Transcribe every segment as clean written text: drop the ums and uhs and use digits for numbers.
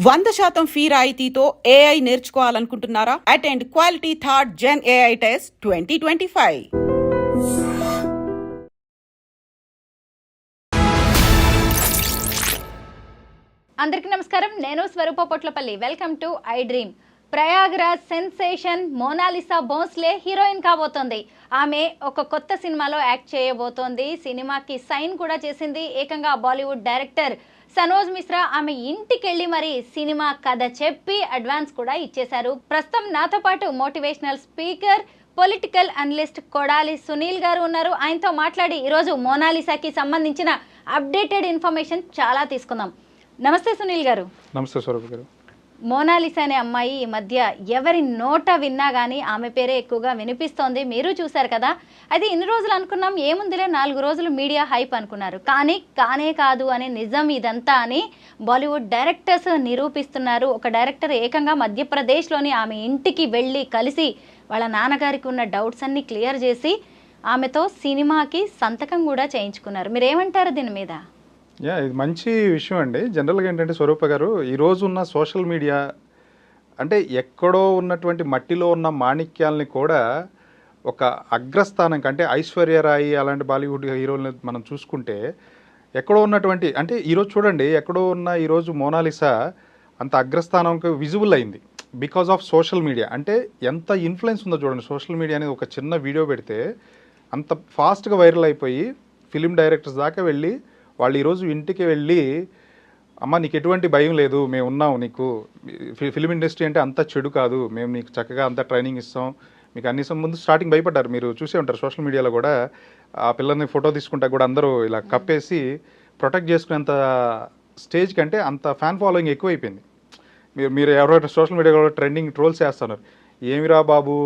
100% fee రాయితీతో AI నేర్చుకోవాలనుకుంటున్నారా? Attend quality third gen AI test 2025. అందరికీ నమస్కారం. నేను Swarupa Potlapalli. Welcome to I dream. Prayagraj sensation Monalisa Bhosle heroine కాబోతోంది. ఆమె ఒక కొత్త సినిమాలో యాక్ట్ చేయబోతోంది. సినిమాకి సైన్ కూడా చేసింది. ఏకంగా బాలీవుడ్ డైరెక్టర్ సనోజ్ మిశ్రా ఆమె ఇంటికి వెళ్ళి మరి సినిమా కథ చెప్పి అడ్వాన్స్ కూడా ఇచ్చేశారు. ప్రస్తుతం నాతో పాటు motivational speaker, political analyst Kodali Sunil గారు ఉన్నారు. ఆయనతో మాట్లాడి ఈరోజు మోనాలిసాకి సంబంధించిన అప్డేటెడ్ ఇన్ఫర్మేషన్ చాలా తీసుకుందాం. నమస్తే సునీల్ గారు. నమస్తే స్వరూప్ గారు. మోనాలిసా అనే అమ్మాయి ఈ మధ్య ఎవరి నోట విన్నా కానీ ఆమె పేరే ఎక్కువగా వినిపిస్తోంది. మీరు చూశారు కదా. అయితే ఇన్ని రోజులు అనుకున్నాం ఏముందిలే 4 రోజులు మీడియా హైప్ అనుకున్నారు. కానీ కానే కాదు అని నిజం ఇదంతా అని బాలీవుడ్ డైరెక్టర్స్ నిరూపిస్తున్నారు. ఒక డైరెక్టర్ ఏకంగా మధ్యప్రదేశ్లోని ఆమె ఇంటికి వెళ్ళి కలిసి వాళ్ళ నాన్నగారికి ఉన్న డౌట్స్ అన్నీ క్లియర్ చేసి ఆమెతో సినిమాకి సంతకం కూడా చేయించుకున్నారు. మీరేమంటారు దీని మీద? ఇది మంచి విషయం అండి. జనరల్గా ఏంటంటే స్వరూప గారు, ఈరోజు ఉన్న సోషల్ మీడియా అంటే ఎక్కడో ఉన్నటువంటి మట్టిలో ఉన్న మాణిక్యాలని కూడా ఒక అగ్రస్థానం అంటే ఐశ్వర్యరాయి అలాంటి బాలీవుడ్ హీరోలని మనం చూసుకుంటే ఎక్కడో ఉన్నటువంటి అంటే ఈరోజు చూడండి ఎక్కడో ఉన్న ఈరోజు మోనాలిసా అంత అగ్రస్థానంకి విజిబుల్ అయింది బికాజ్ ఆఫ్ సోషల్ మీడియా. అంటే ఎంత ఇన్ఫ్లుయెన్స్ ఉందో చూడండి. సోషల్ మీడియా అనేది ఒక చిన్న వీడియో పెడితే అంత ఫాస్ట్గా వైరల్ అయిపోయి ఫిలిం డైరెక్టర్స్ దాకా వెళ్ళి వాళ్ళు ఈరోజు ఇంటికి వెళ్ళి అమ్మ నీకు ఎటువంటి భయం లేదు, మేము ఉన్నాం, నీకు ఫిలిం ఇండస్ట్రీ అంటే అంత చెడు కాదు, మేము నీకు చక్కగా అంత ట్రైనింగ్ ఇస్తాం, మీకు అన్ని ముందు స్టార్టింగ్ భయపడ్డారు. మీరు చూసే ఉంటారు సోషల్ మీడియాలో కూడా ఆ పిల్లల్ని ఫోటో తీసుకుంటా కూడా అందరూ ఇలా కప్పేసి ప్రొటెక్ట్ చేసుకునేంత స్టేజ్ కంటే అంత ఫ్యాన్ ఫాలోయింగ్ ఎక్కువైపోయింది. మీరు ఎవరైనా సోషల్ మీడియాలో ట్రెండింగ్ ట్రోల్స్ చేస్తున్నారు. ఏమిరా బాబు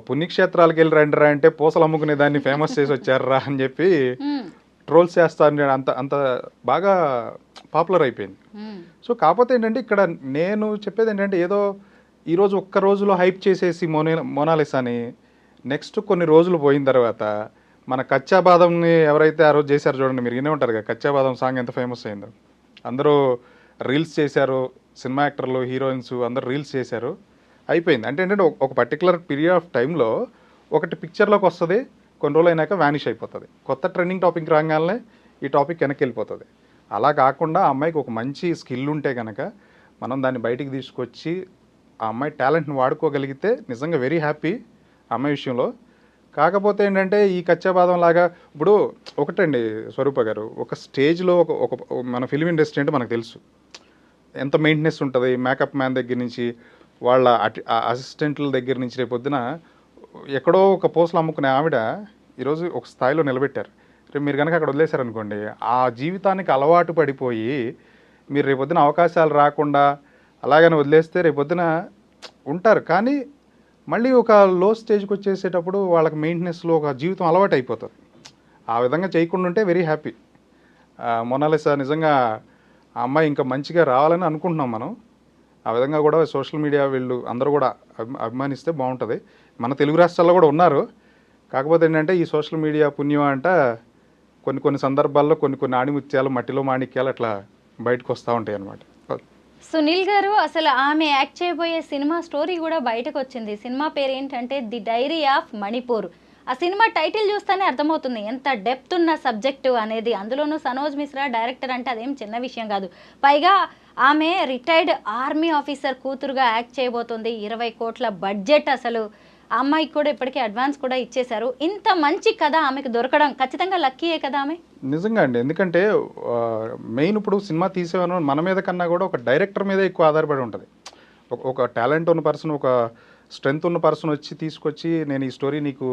పుణ్యక్షేత్రాలకు వెళ్ళి రండిరా అంటే పూసలు అమ్ముకునే దాన్ని ఫేమస్ చేసి వచ్చారా అని చెప్పి ట్రోల్స్ చేస్తాను. అంత అంత బాగా పాపులర్ అయిపోయింది. సో కాకపోతే ఏంటంటే ఇక్కడ నేను చెప్పేది ఏంటంటే ఏదో ఈరోజు ఒక్క రోజులో హైప్ చేసేసి మోనాలిసాని నెక్స్ట్ కొన్ని రోజులు పోయిన తర్వాత మన కచ్చా బాదంని ఎవరైతే ఆ రోజు చేశారో చూడండి, మీరు వినే ఉంటారు కదా, కచ్చా బాదం సాంగ్ ఎంత ఫేమస్ అయిందో. అందరూ రీల్స్ చేశారు, సినిమా యాక్టర్లు, హీరోయిన్స్ అందరూ రీల్స్ చేశారు, అయిపోయింది. అంటే ఏంటంటే ఒక పర్టికులర్ పీరియడ్ ఆఫ్ టైంలో ఒకటి పిక్చర్లోకి వస్తుంది, కొన్ని రోజులు అయినాక వ్యానిష్ అయిపోతుంది. కొత్త ట్రెండింగ్ టాపిక్ రాగానే ఈ టాపిక్ వెనక్కి వెళ్ళిపోతుంది. అలా కాకుండా ఆ అమ్మాయికి ఒక మంచి స్కిల్ ఉంటే కనుక మనం దాన్ని బయటికి తీసుకొచ్చి ఆ అమ్మాయి టాలెంట్ని వాడుకోగలిగితే నిజంగా వెరీ హ్యాపీ ఆ అమ్మాయి విషయంలో. కాకపోతే ఏంటంటే ఈ కచ్చాబాదం లాగా ఇప్పుడు ఒకటండి స్వరూప గారు, ఒక స్టేజ్లో ఒక మన ఫిలిం ఇండస్ట్రీ అంటే మనకు తెలుసు ఎంత మెయింటెనెన్స్ ఉంటుంది. మేకప్ మ్యాన్ దగ్గర నుంచి వాళ్ళ అసిస్టెంట్ల దగ్గర నుంచి రేపొద్దున ఎక్కడో ఒక పోస్టులు అమ్ముకునే ఆవిడ ఈరోజు ఒక స్థాయిలో నిలబెట్టారు. రేపు మీరు కనుక అక్కడ వదిలేశారనుకోండి, ఆ జీవితానికి అలవాటు పడిపోయి మీరు రేపొద్దున అవకాశాలు రాకుండా అలాగని వదిలేస్తే రేపొద్దున ఉంటారు. కానీ మళ్ళీ ఒక లో స్టేజ్కి వచ్చేసేటప్పుడు వాళ్ళకి మెయింటెనెన్స్లో ఒక జీవితం అలవాటు అయిపోతుంది. ఆ విధంగా చేయకుండా ఉంటే వెరీ హ్యాపీ. మోనాలిసా నిజంగా ఆ అమ్మాయి ఇంకా మంచిగా రావాలని అనుకుంటున్నాం మనం. ఆ విధంగా కూడా సోషల్ మీడియా వీళ్ళు అందరూ కూడా అభిమానిస్తే బాగుంటుంది. మన తెలుగు రాష్ట్రాల్లో కూడా ఉన్నారు. కాకపోతే ఏంటంటే ఈ సోషల్ మీడియా పుణ్యం అంట కొన్ని సందర్భాల్లో కొన్ని ఆణిముత్యాలు, మట్టిలో మాణిక్యాలు అట్లా బయటకు వస్తూ ఉంటాయి అన్నమాట. సునీల్ గారు, అసలు ఆమె యాక్ట్ చేయబోయే సినిమా స్టోరీ కూడా బయటకు వచ్చింది. సినిమా పేరు ఏంటంటే ది డైరీ ఆఫ్ మణిపూర్. ఆ సినిమా టైటిల్ చూస్తేనే అర్థమవుతుంది ఎంత డెప్త్ ఉన్న సబ్జెక్టు అనేది. అందులోనూ సనోజ్ మిశ్రా డైరెక్టర్ అంటే అదేం చిన్న విషయం కాదు. పైగా ఆమె రిటైర్డ్ ఆర్మీ ఆఫీసర్ కూతురుగా యాక్ట్ చేయబోతుంది. 20 కోట్ల బడ్జెట్. అసలు ఆ అమ్మాయికి కూడా ఇప్పటికీ అడ్వాన్స్ కూడా ఇచ్చేశారు. ఇంత మంచి కథ ఆమెకు దొరకడం ఖచ్చితంగా లక్కీయే కదా ఆమె. నిజంగా అండి. ఎందుకంటే మెయిన్ ఇప్పుడు సినిమా తీసేవాను మన మీద కన్నా కూడా ఒక డైరెక్టర్ మీద ఎక్కువ ఆధారపడి ఉంటుంది. ఒక టాలెంట్ ఉన్న పర్సన్, ఒక స్ట్రెంగ్త్ ఉన్న పర్సన్ వచ్చి తీసుకొచ్చి నేను ఈ స్టోరీ నీకు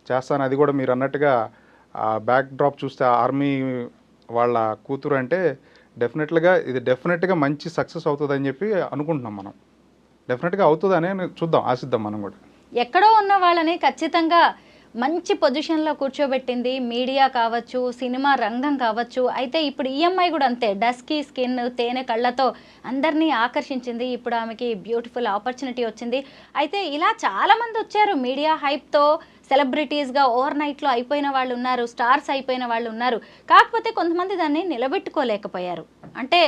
చేస్తాను, అది కూడా మీరు అన్నట్టుగా ఆ బ్యాక్ డ్రాప్ చూస్తే ఆర్మీ వాళ్ళ కూతురు అంటే డెఫినెట్గా మంచి సక్సెస్ అవుతుందని చెప్పి అనుకుంటున్నాం మనం. డెఫినెట్గా అవుతుందని చూద్దాం, ఆశిద్దాం మనం కూడా. ఎక్కడో ఉన్న వాళ్ళని ఖచ్చితంగా మంచి పొజిషన్లో కూర్చోబెట్టింది మీడియా కావచ్చు, సినిమా రంగం కావచ్చు. అయితే ఇప్పుడు ఈఎంఐ కూడా అంతే, డస్కీ స్కిన్, తేనె కళ్ళతో అందరినీ ఆకర్షించింది. ఇప్పుడు ఆమెకి బ్యూటిఫుల్ ఆపర్చునిటీ వచ్చింది. అయితే ఇలా చాలామంది వచ్చారు మీడియా హైప్తో సెలబ్రిటీస్గా ఓవర్ నైట్లో అయిపోయిన వాళ్ళు ఉన్నారు, స్టార్స్ అయిపోయిన వాళ్ళు ఉన్నారు. కాకపోతే కొంతమంది దాన్ని నిలబెట్టుకోలేకపోయారు. అంటే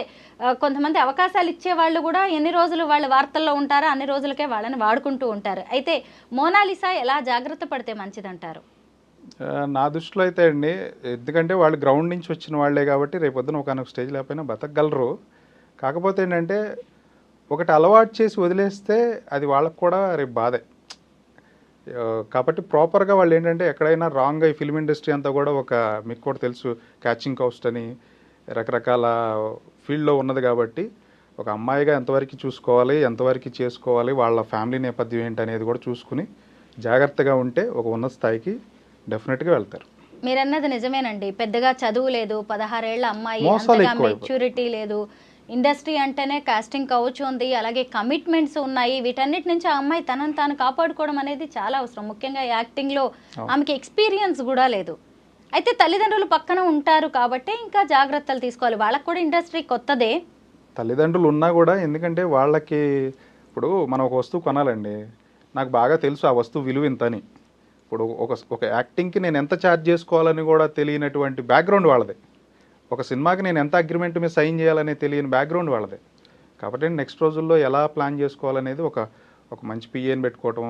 కొంతమంది అవకాశాలు ఇచ్చే వాళ్ళు కూడా ఎన్ని రోజులు వాళ్ళ వార్తల్లో ఉంటారో అన్ని రోజులకే వాళ్ళని వాడుకుంటూ ఉంటారు. అయితే మోనాలిసా ఎలా జాగ్రత్త పడితే మంచిదంటారు? నా దృష్టిలో అయితే అండి, ఎందుకంటే వాళ్ళు గ్రౌండ్ నుంచి వచ్చిన వాళ్ళే కాబట్టి రేపొద్దున ఒకనొక స్టేజ్ లేకపోయినా బతకగలరు. కాకపోతే ఏంటంటే ఒకటి అలవాటు చేసి వదిలేస్తే అది వాళ్ళకు కూడా రేపు బాధే. కాబట్టి ప్రాపర్గా వాళ్ళు ఏంటంటే ఎక్కడైనా రాంగ్గా ఈ ఫిల్మ్ ఇండస్ట్రీ అంతా కూడా మీకు కూడా తెలుసు క్యాచింగ్ కౌస్ట్ అని రకరకాల ఫీల్డ్లో ఉన్నది కాబట్టి ఒక అమ్మాయిగా ఎంతవరకు చూసుకోవాలి, ఎంతవరకు చేసుకోవాలి, వాళ్ళ ఫ్యామిలీ నేపథ్యం ఏంటి అనేది కూడా చూసుకుని జాగ్రత్తగా ఉంటే ఒక ఉన్నత స్థాయికి డెఫినెట్గా వెళ్తారు. మీరన్నది నిజమేనండి. పెద్దగా చదువు లేదు, 16 ఏళ్ల అమ్మాయి, మోసాలు అంతగా ఎక్కువ మెచ్యూరిటీ లేదు. ఇండస్ట్రీ అంటేనే కాస్టింగ్ కౌచ్ ఉంది, అలాగే కమిట్మెంట్స్ ఉన్నాయి. వీటన్నిటి నుంచి ఆ అమ్మాయి తనను తాను కాపాడుకోవడం అనేది చాలా అవసరం. ముఖ్యంగా యాక్టింగ్లో ఆమెకి ఎక్స్పీరియన్స్ కూడా లేదు. అయితే తల్లిదండ్రులు పక్కన ఉంటారు కాబట్టి ఇంకా జాగ్రత్తలు తీసుకోవాలి. వాళ్ళకు కూడా ఇండస్ట్రీ కొత్తదే. తల్లిదండ్రులు ఉన్నా కూడా ఎందుకంటే వాళ్ళకి ఇప్పుడు మనం ఒక వస్తువు కొనాలండి, నాకు బాగా తెలుసు ఆ వస్తువు విలువ ఇంతని. ఇప్పుడు ఒక యాక్టింగ్కి నేను ఎంత ఛార్జ్ చేసుకోవాలని కూడా తెలియనటువంటి బ్యాక్గ్రౌండ్ వాళ్ళదే. ఒక సినిమాకి నేను ఎంత అగ్రిమెంట్ మీద సైన్ చేయాలనే తెలియని బ్యాక్గ్రౌండ్ వాళ్ళదే. కాబట్టి నెక్స్ట్ రోజుల్లో ఎలా ప్లాన్ చేసుకోవాలనేది ఒక మంచి పిఏని పెట్టుకోవటం,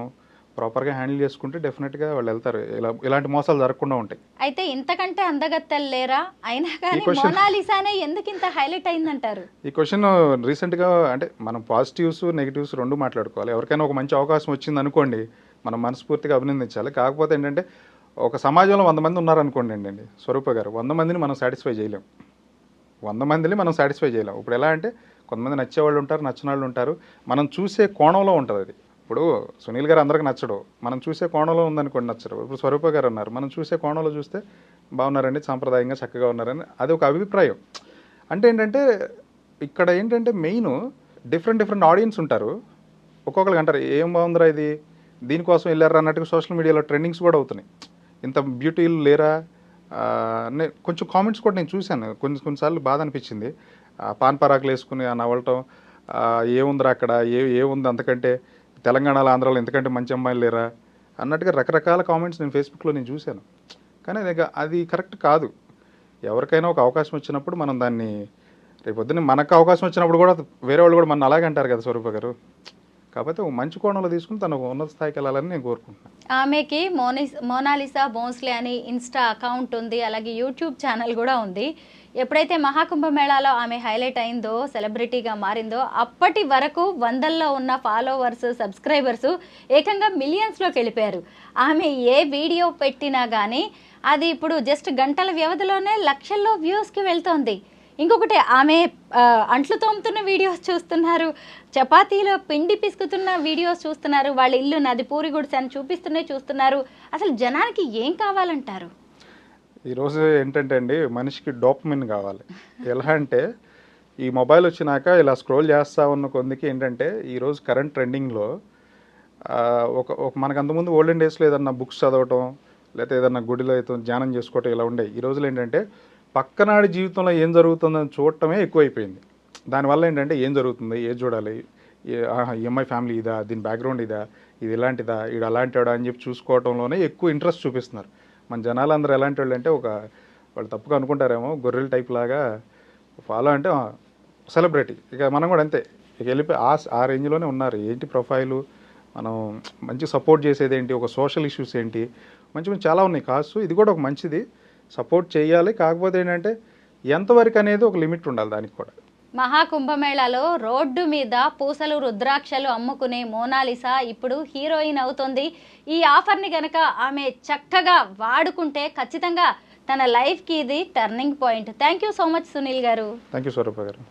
ప్రాపర్గా హ్యాండిల్ చేసుకుంటే డెఫినెట్గా వాళ్ళు వెళ్తారు. ఇలాంటి మోసాలు జరగకుండా ఉంటాయి. అయితే ఇంతకంటే అందగత్తెలు లేరా? అయినా కానీ మోనాలిసానే ఎందుకు ఇంత హైలైట్ అయిందంటారు? ఈ క్వశ్చన్ రీసెంట్గా అంటే మనం పాజిటివ్స్ నెగిటివ్స్ రెండు మాట్లాడుకోవాలి. ఎవరికైనా ఒక మంచి అవకాశం వచ్చింది అనుకోండి, మనం మనస్ఫూర్తిగా అభినందించాలి. కాకపోతే ఏంటంటే ఒక సమాజంలో 100 మంది ఉన్నారనుకోండి అండి స్వరూప గారు, 100 మందిని మనం సాటిస్ఫై చేయలేం. 100 మందిని మనం సాటిస్ఫై చేయలేం. ఇప్పుడు ఎలా అంటే కొంతమంది నచ్చేవాళ్ళు ఉంటారు, నచ్చిన వాళ్ళు ఉంటారు. మనం చూసే కోణంలో ఉంటుంది అది. ఇప్పుడు సునీల్ గారు అందరికి నచ్చడు, మనం చూసే కోణంలో ఉందనుకోండి నచ్చరు. ఇప్పుడు స్వరూప గారు ఉన్నారు, మనం చూసే కోణంలో చూస్తే బాగున్నారండి, సాంప్రదాయంగా చక్కగా ఉన్నారని అది ఒక అభిప్రాయం. అంటే ఏంటంటే ఇక్కడ ఏంటంటే మెయిన్ డిఫరెంట్ ఆడియన్స్ ఉంటారు. ఒక్కొక్కరికి అంటారు ఏం బాగుందిరా ఇది, దీనికోసం వెళ్ళారా అన్నట్టుగా సోషల్ మీడియాలో ట్రెండింగ్స్ కూడా అవుతున్నాయి. ఇంత బ్యూటీలు లేరా కొంచెం కామెంట్స్ కూడా నేను చూశాను. కొన్నిసార్లు బాధ అనిపించింది. పాన్ పరాకులు వేసుకుని నవ్వటం, ఏముందిరా అక్కడ, ఏముంది అంతకంటే, తెలంగాణలో ఆంధ్రాలో ఎంతకంటే మంచి అమ్మాయిలు లేరా అన్నట్టుగా రకరకాల కామెంట్స్ నేను ఫేస్బుక్లో నేను చూశాను. కానీ అది కరెక్ట్ కాదు. ఎవరికైనా ఒక అవకాశం వచ్చినప్పుడు మనం దాన్ని రేపొద్దున మనకు అవకాశం వచ్చినప్పుడు కూడా వేరే వాళ్ళు కూడా మన అలాగే అంటారు కదా స్వరూప గారు. కాబట్టి ఒక మంచి కోణంలో తీసుకుని తను ఉన్నత స్థాయికి వెళ్ళాలని నేను కోరుకుంటున్నాను. ఆమెకి మోనాలిసా భోన్స్లే అని ఇన్స్టా అకౌంట్ ఉంది, అలాగే యూట్యూబ్ ఛానల్ కూడా ఉంది. ఎప్పుడైతే మహాకుంభమేళాలో ఆమె హైలైట్ అయిందో, సెలబ్రిటీగా మారిందో, అప్పటి వరకు 100ల్లో ఉన్న ఫాలోవర్స్, సబ్స్క్రైబర్స్ ఏకంగా మిలియన్స్లోకి వెళ్ళిపోయారు. ఆమె ఏ వీడియో పెట్టినా కానీ అది ఇప్పుడు జస్ట్ గంటల వ్యవధిలోనే లక్షల్లో వ్యూస్కి వెళ్తోంది. ఇంకొకటి ఆమె అంట్లు తోముతున్న వీడియోస్ చూస్తున్నారు, చపాతీలో పిండి పిసుకుతున్న వీడియోస్ చూస్తున్నారు, వాళ్ళ ఇల్లు నది పూరి గుడిసె అని చూస్తున్నారు. అసలు జనానికి ఏం కావాలంటారు? ఈరోజు ఏంటంటే అండి, మనిషికి డోపమిన్ కావాలి. ఎలా అంటే ఈ మొబైల్ వచ్చినాక ఇలా స్క్రోల్ చేస్తూ ఉన్న కొందికి ఏంటంటే ఈరోజు కరెంట్ ట్రెండింగ్లో ఒక మనకు అంతకుముందు ఓల్డెన్ డేస్లో ఏదన్నా బుక్స్ చదవటం, లేకపోతే ఏదన్నా గుడిలో అయితే ధ్యానం చేసుకోవటం ఇలా ఉండే. ఈ రోజులు ఏంటంటే పక్కనాడి జీవితంలో ఏం జరుగుతుందని చూడటమే ఎక్కువైపోయింది. దానివల్ల ఏంటంటే ఏం జరుగుతుంది, ఏది చూడాలి, ఈఎంఐ ఫ్యామిలీ ఇదా, దీని బ్యాక్గ్రౌండ్ ఇదా, ఇది ఇలాంటిదా, ఇది అలాంటివాడా అని చెప్పి చూసుకోవడంలోనే ఎక్కువ ఇంట్రెస్ట్ చూపిస్తున్నారు. మన జనాలు అందరూ ఎలాంటి వాళ్ళు అంటే వాళ్ళు తప్పుగా అనుకుంటారేమో, గొర్రెల టైప్ లాగా ఫాలో అంటే సెలబ్రిటీ. ఇక మనం కూడా అంతే, ఇక వెళ్ళిపోయి ఆ రేంజ్లోనే ఉన్నారు. ఏంటి ప్రొఫైలు, మనం మంచి సపోర్ట్ చేసేది ఏంటి, ఒక సోషల్ ఇష్యూస్ ఏంటి, మంచి చాలా ఉన్నాయి కాసు. ఇది కూడా ఒక మంచిది, సపోర్ట్ చేయాలి. కాకపోతే ఏంటంటే ఎంతవరకు అనేది ఒక లిమిట్ ఉండాలి దానికి కూడా. మహాకుంభమేళాలో రోడ్డు మీద పూసలు, రుద్రాక్షలు అమ్ముకునే మోనాలిసా ఇప్పుడు హీరోయిన్ అవుతుంది. ఈ ఆఫర్ని కనుక ఆమె చక్కగా వాడుకుంటే ఖచ్చితంగా తన లైఫ్కి ఇది turning point. Thank you so much Sunil గారు. థ్యాంక్ యూ స్వరూప గారు.